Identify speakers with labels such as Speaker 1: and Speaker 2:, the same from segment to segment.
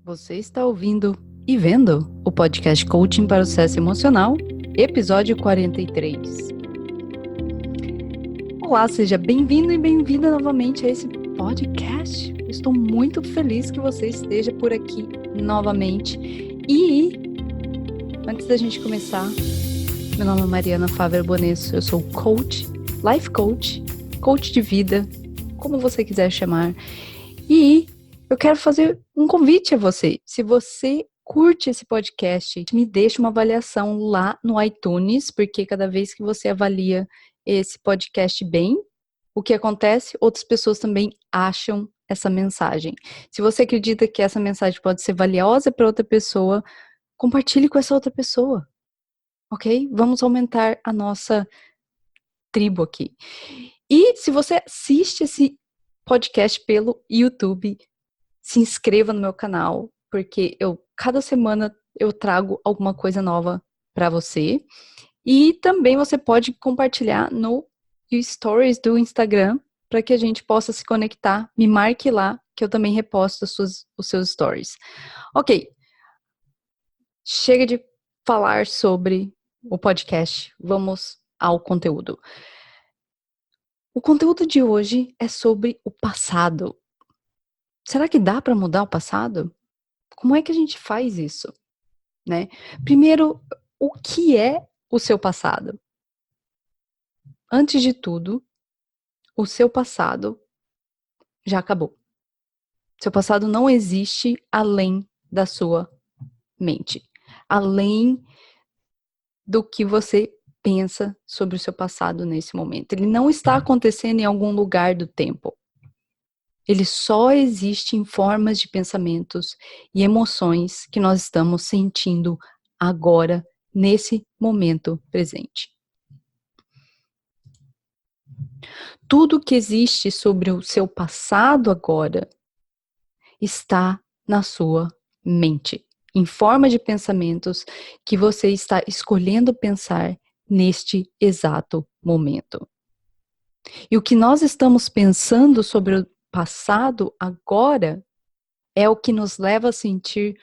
Speaker 1: Você está ouvindo e vendo o podcast Coaching para o Sucesso Emocional, episódio 43. Olá, seja bem-vindo e bem-vinda novamente a esse podcast. Eu estou muito feliz que você esteja por aqui novamente. E, antes da gente começar, meu nome é Mariana Fávero Bonesso, eu sou coach, life coach, coach de vida, como você quiser chamar. E eu quero fazer um convite a você. Se você curte esse podcast, me deixa uma avaliação lá no iTunes, porque cada vez que você avalia esse podcast bem, o que acontece? Outras pessoas também acham essa mensagem. Se você acredita que essa mensagem pode ser valiosa para outra pessoa, compartilhe com essa outra pessoa, ok? Vamos aumentar a nossa tribo aqui. E se você assiste esse podcast pelo YouTube, se inscreva no meu canal, porque cada semana eu trago alguma coisa nova para você. E também você pode compartilhar no Stories do Instagram, para que a gente possa se conectar. Me marque lá, que eu também reposto os seus stories. Ok, chega de falar sobre o podcast, vamos ao conteúdo. O conteúdo de hoje é sobre o passado. Será que dá para mudar o passado? Como é que a gente faz isso, né? Primeiro, o que é o seu passado? Antes de tudo, o seu passado já acabou. Seu passado não existe além da sua mente, além do que você pensa sobre o seu passado nesse momento. Ele não está acontecendo em algum lugar do tempo. Ele só existe em formas de pensamentos e emoções que nós estamos sentindo agora, nesse momento presente. Tudo que existe sobre o seu passado agora está na sua mente, em forma de pensamentos que você está escolhendo pensar neste exato momento. E o que nós estamos pensando sobre o passado agora é o que nos leva a sentir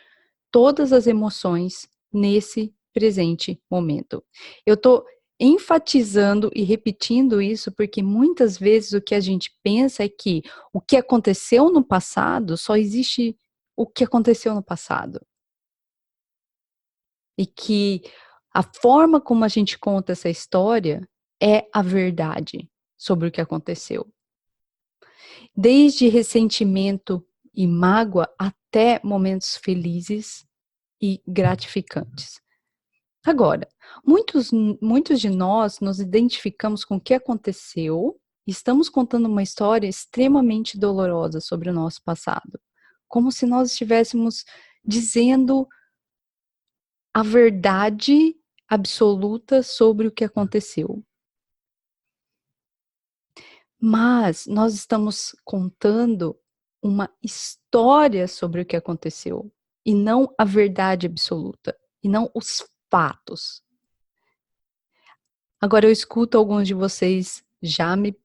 Speaker 1: todas as emoções nesse presente momento. Eu estou enfatizando e repetindo isso porque muitas vezes o que a gente pensa é que o que aconteceu no passado só existe o que aconteceu no passado. E que a forma como a gente conta essa história é a verdade sobre o que aconteceu. Desde ressentimento e mágoa até momentos felizes e gratificantes. Agora, muitos de nós nos identificamos com o que aconteceu e estamos contando uma história extremamente dolorosa sobre o nosso passado, como se nós estivéssemos dizendo a verdade absoluta sobre o que aconteceu. Mas nós estamos contando uma história sobre o que aconteceu e não a verdade absoluta, e não os fatos. Agora eu escuto alguns de vocês já me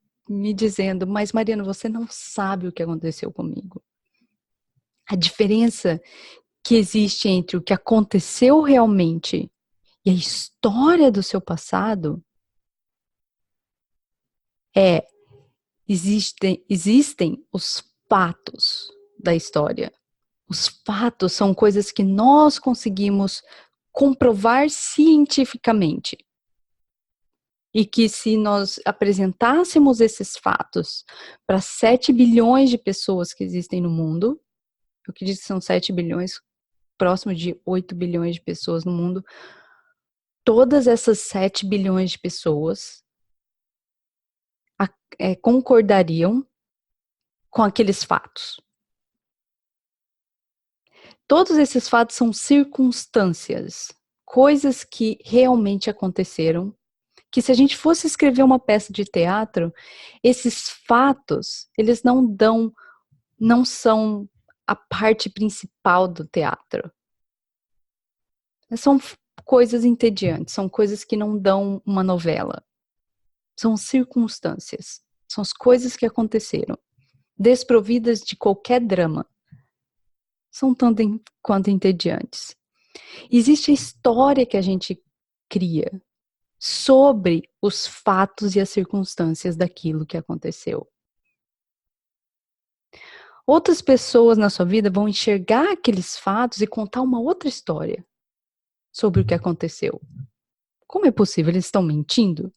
Speaker 1: dizendo, mas Mariana, você não sabe o que aconteceu comigo. A diferença que existe entre o que aconteceu realmente e a história do seu passado é, existem os fatos da história. Os fatos são coisas que nós conseguimos comprovar cientificamente. E que se nós apresentássemos esses fatos para 7 bilhões de pessoas que existem no mundo, eu acredito que são 7 bilhões, próximo de 8 bilhões de pessoas no mundo, todas essas 7 bilhões de pessoas concordariam com aqueles fatos. Todos esses fatos são circunstâncias, coisas que realmente aconteceram, que se a gente fosse escrever uma peça de teatro, esses fatos, eles não são a parte principal do teatro. São coisas entediantes, são coisas que não dão uma novela. São circunstâncias, são as coisas que aconteceram, desprovidas de qualquer drama. são tanto quanto entediantes. Existe a história que a gente cria sobre os fatos e as circunstâncias daquilo que aconteceu. Outras pessoas na sua vida vão enxergar aqueles fatos e contar uma outra história sobre o que aconteceu. Como é possível? Eles estão mentindo?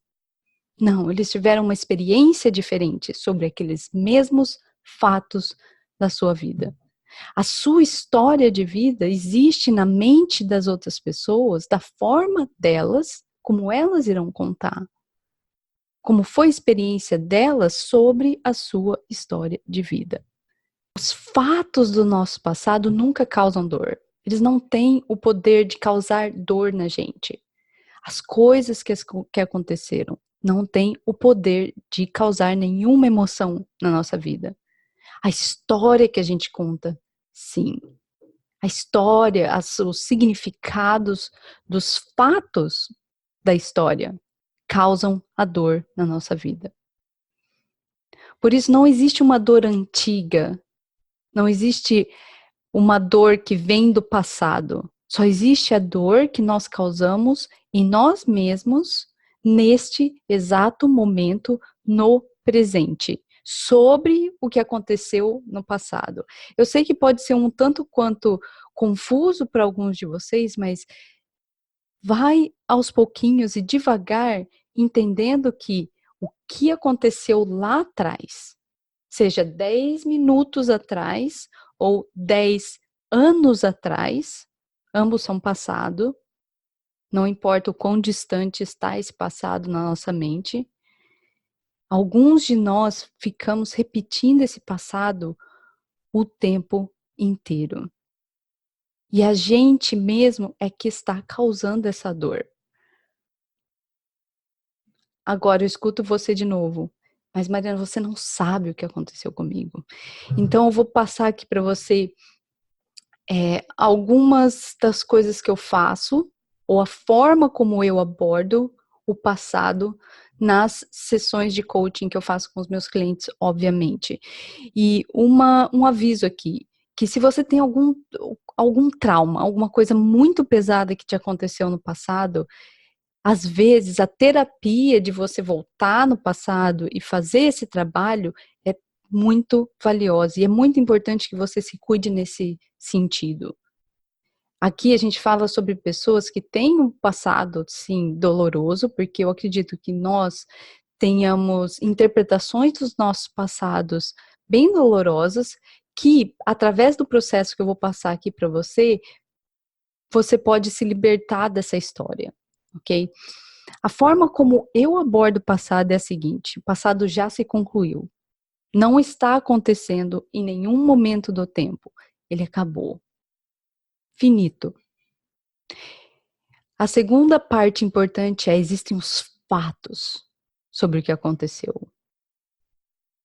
Speaker 1: Não, eles tiveram uma experiência diferente sobre aqueles mesmos fatos da sua vida. A sua história de vida existe na mente das outras pessoas, da forma delas, como elas irão contar. Como foi a experiência delas sobre a sua história de vida. Os fatos do nosso passado nunca causam dor. Eles não têm o poder de causar dor na gente. As coisas que aconteceram não têm o poder de causar nenhuma emoção na nossa vida. A história que a gente conta, sim. A história, os significados dos fatos da história causam a dor na nossa vida. Por isso não existe uma dor antiga, não existe uma dor que vem do passado. Só existe a dor que nós causamos em nós mesmos neste exato momento no presente, sobre o que aconteceu no passado. Eu sei que pode ser um tanto quanto confuso para alguns de vocês, mas vai aos pouquinhos e devagar entendendo que o que aconteceu lá atrás, seja 10 minutos atrás ou 10 anos atrás, ambos são passado, não importa o quão distante está esse passado na nossa mente. Alguns de nós ficamos repetindo esse passado o tempo inteiro. E a gente mesmo é que está causando essa dor. Agora eu escuto você de novo. Mas, Mariana, você não sabe o que aconteceu comigo. Então, eu vou passar aqui para você algumas das coisas que eu faço, ou a forma como eu abordo o passado nas sessões de coaching que eu faço com os meus clientes, obviamente. E um aviso aqui, que se você tem algum trauma, alguma coisa muito pesada que te aconteceu no passado, às vezes a terapia de você voltar no passado e fazer esse trabalho é muito valiosa e é muito importante que você se cuide nesse sentido. Aqui a gente fala sobre pessoas que têm um passado, sim, doloroso, porque eu acredito que nós tenhamos interpretações dos nossos passados bem dolorosas, que através do processo que eu vou passar aqui para você, você pode se libertar dessa história, ok? A forma como eu abordo o passado é a seguinte: o passado já se concluiu. Não está acontecendo em nenhum momento do tempo. Ele acabou. Finito. A segunda parte importante é: existem os fatos sobre o que aconteceu.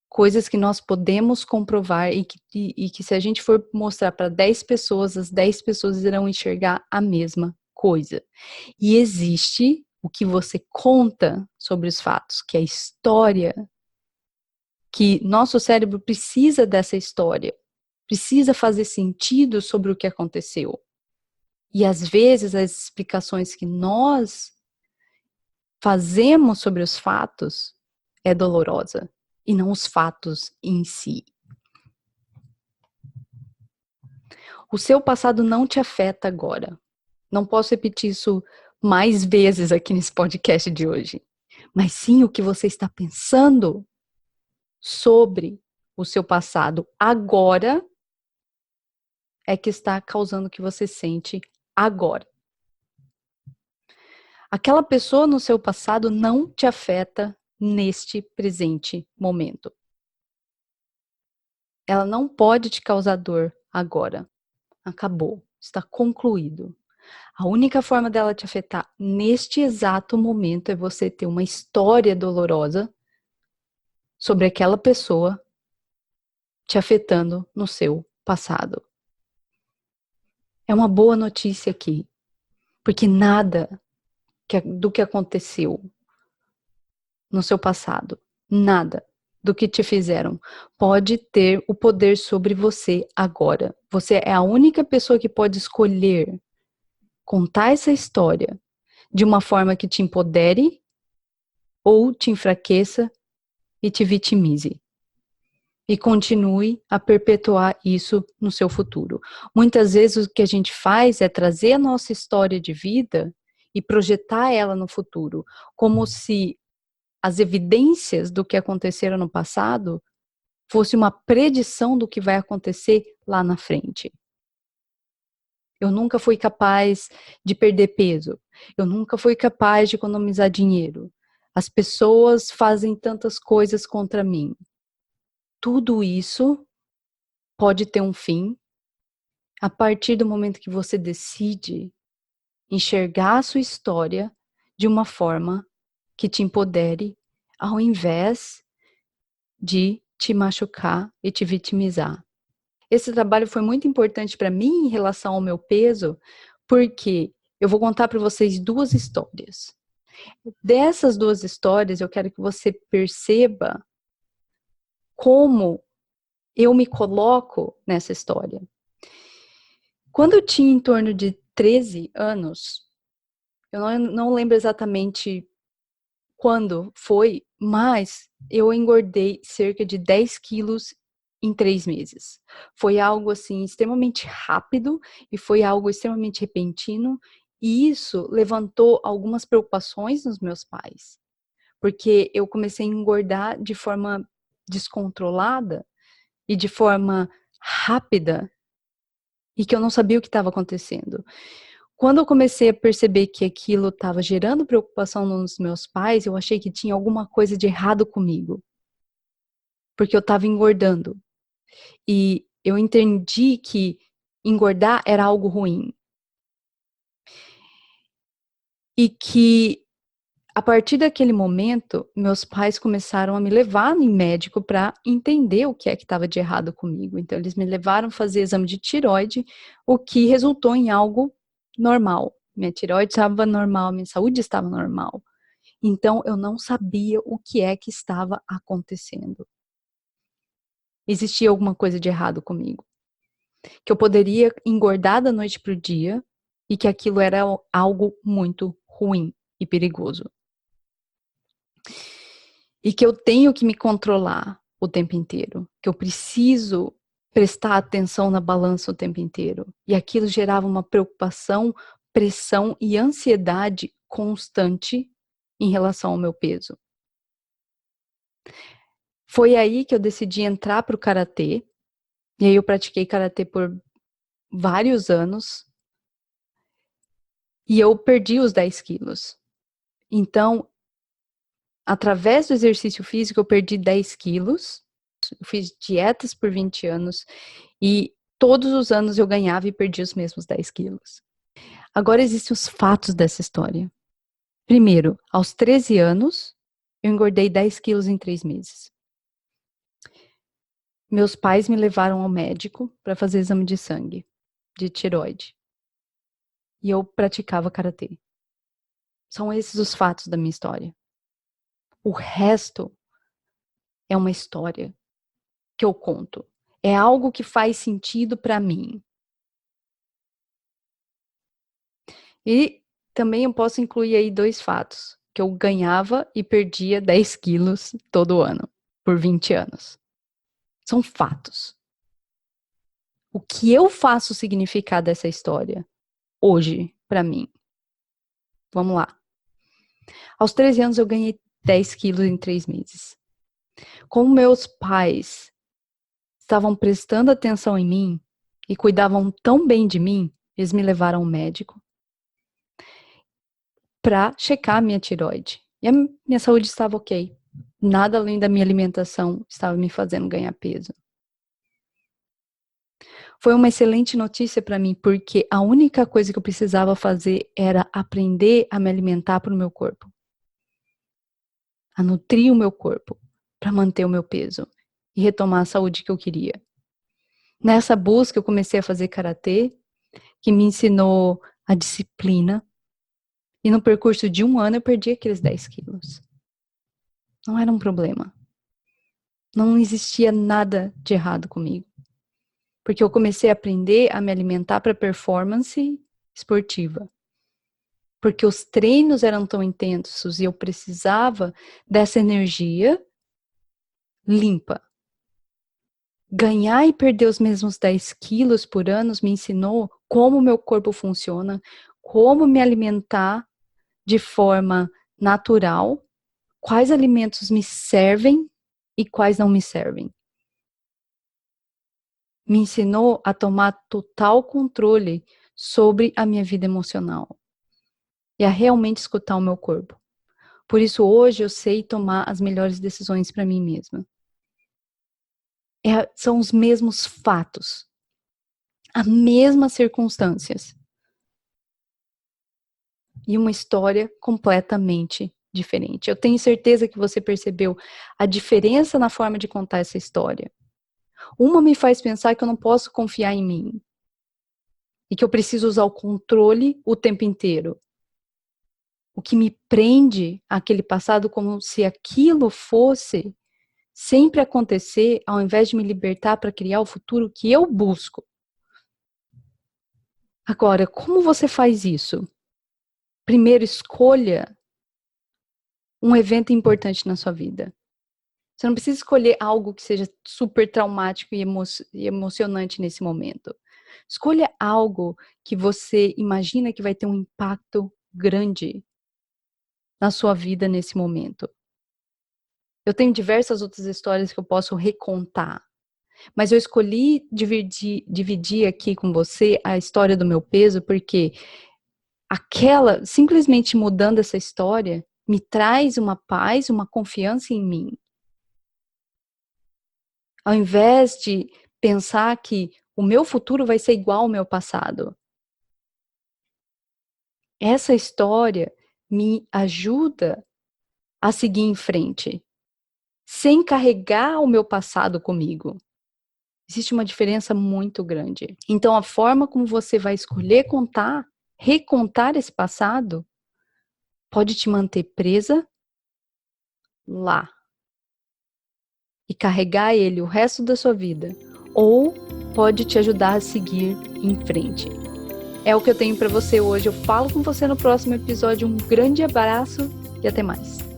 Speaker 1: Coisas que nós podemos comprovar e que se a gente for mostrar para 10 pessoas, as 10 pessoas irão enxergar a mesma coisa. E existe o que você conta sobre os fatos, que é a história, que nosso cérebro precisa dessa história, precisa fazer sentido sobre o que aconteceu. E às vezes as explicações que nós fazemos sobre os fatos é dolorosa, e não os fatos em si. O seu passado não te afeta agora. Não posso repetir isso mais vezes aqui nesse podcast de hoje. Mas sim o que você está pensando sobre o seu passado agora é que está causando o que você sente agora. Aquela pessoa no seu passado não te afeta neste presente momento. Ela não pode te causar dor agora. Acabou. Está concluído. A única forma dela te afetar neste exato momento é você ter uma história dolorosa sobre aquela pessoa te afetando no seu passado. É uma boa notícia aqui, porque nada do que aconteceu no seu passado, nada do que te fizeram pode ter o poder sobre você agora. Você é a única pessoa que pode escolher contar essa história de uma forma que te empodere ou te enfraqueça e te vitimize. E continue a perpetuar isso no seu futuro. Muitas vezes o que a gente faz é trazer a nossa história de vida e projetar ela no futuro, como se as evidências do que aconteceram no passado fosse uma predição do que vai acontecer lá na frente. Eu nunca fui capaz de perder peso. Eu nunca fui capaz de economizar dinheiro. As pessoas fazem tantas coisas contra mim. Tudo isso pode ter um fim a partir do momento que você decide enxergar a sua história de uma forma que te empodere, ao invés de te machucar e te vitimizar. Esse trabalho foi muito importante para mim em relação ao meu peso, porque eu vou contar para vocês 2 histórias. Dessas 2 histórias, eu quero que você perceba como eu me coloco nessa história. Quando eu tinha em torno de 13 anos, eu não lembro exatamente quando foi, mas eu engordei cerca de 10 quilos em 3 meses. Foi algo assim extremamente rápido e foi algo extremamente repentino, e isso levantou algumas preocupações nos meus pais, porque eu comecei a engordar de forma descontrolada e de forma rápida e que eu não sabia o que estava acontecendo. Quando eu comecei a perceber que aquilo estava gerando preocupação nos meus pais, eu achei que tinha alguma coisa de errado comigo, porque eu estava engordando. E eu entendi que engordar era algo ruim. E que, a partir daquele momento, meus pais começaram a me levar em médico para entender o que é que estava de errado comigo. Então, eles me levaram a fazer exame de tireoide, o que resultou em algo normal. Minha tireoide estava normal, minha saúde estava normal. Então, eu não sabia o que é que estava acontecendo. Existia alguma coisa de errado comigo. Que eu poderia engordar da noite para o dia e que aquilo era algo muito ruim e perigoso. E que eu tenho que me controlar o tempo inteiro. Que eu preciso prestar atenção na balança o tempo inteiro. E aquilo gerava uma preocupação, pressão e ansiedade constante em relação ao meu peso. Foi aí que eu decidi entrar para o karatê. E aí eu pratiquei karatê por vários anos. E eu perdi os 10 quilos. Então, através do exercício físico, eu perdi 10 quilos. Eu fiz dietas por 20 anos. E todos os anos eu ganhava e perdia os mesmos 10 quilos. Agora existem os fatos dessa história. Primeiro, aos 13 anos, eu engordei 10 quilos em 3 meses. Meus pais me levaram ao médico para fazer exame de sangue, de tireoide. E eu praticava karatê. São esses os fatos da minha história. O resto é uma história que eu conto. É algo que faz sentido para mim. E também eu posso incluir aí 2 fatos. Que eu ganhava e perdia 10 quilos todo ano, por 20 anos. São fatos. O que eu faço significar dessa história hoje, para mim? Vamos lá. Aos 13 anos eu ganhei 10 quilos em 3 meses. Como meus pais estavam prestando atenção em mim e cuidavam tão bem de mim, eles me levaram ao médico para checar a minha tireoide. E a minha saúde estava ok. Nada além da minha alimentação estava me fazendo ganhar peso. Foi uma excelente notícia para mim, porque a única coisa que eu precisava fazer era aprender a me alimentar para o meu corpo. A nutrir o meu corpo para manter o meu peso e retomar a saúde que eu queria. Nessa busca eu comecei a fazer karatê, que me ensinou a disciplina, e no percurso de 1 ano eu perdi aqueles 10 quilos. Não era um problema. Não existia nada de errado comigo. Porque eu comecei a aprender a me alimentar para performance esportiva. Porque os treinos eram tão intensos e eu precisava dessa energia limpa. Ganhar e perder os mesmos 10 quilos por ano me ensinou como o meu corpo funciona, como me alimentar de forma natural, quais alimentos me servem e quais não me servem. Me ensinou a tomar total controle sobre a minha vida emocional e a realmente escutar o meu corpo. Por isso, hoje eu sei tomar as melhores decisões para mim mesma. São os mesmos fatos, as mesmas circunstâncias e uma história completamente diferente. Eu tenho certeza que você percebeu a diferença na forma de contar essa história. Uma me faz pensar que eu não posso confiar em mim e que eu preciso usar o controle o tempo inteiro. O que me prende àquele passado como se aquilo fosse sempre acontecer, ao invés de me libertar para criar o futuro que eu busco. Agora, como você faz isso? Primeiro, escolha um evento importante na sua vida. Você não precisa escolher algo que seja super traumático e emocionante nesse momento. Escolha algo que você imagina que vai ter um impacto grande na sua vida nesse momento. Eu tenho diversas outras histórias que eu posso recontar, mas eu escolhi dividir aqui com você a história do meu peso, porque simplesmente mudando essa história, me traz uma paz, uma confiança em mim. Ao invés de pensar que o meu futuro vai ser igual ao meu passado. Essa história me ajuda a seguir em frente, sem carregar o meu passado comigo. Existe uma diferença muito grande. Então, a forma como você vai escolher recontar esse passado, pode te manter presa lá e carregar ele o resto da sua vida, ou pode te ajudar a seguir em frente. É o que eu tenho para você hoje. Eu falo com você no próximo episódio. Um grande abraço e até mais.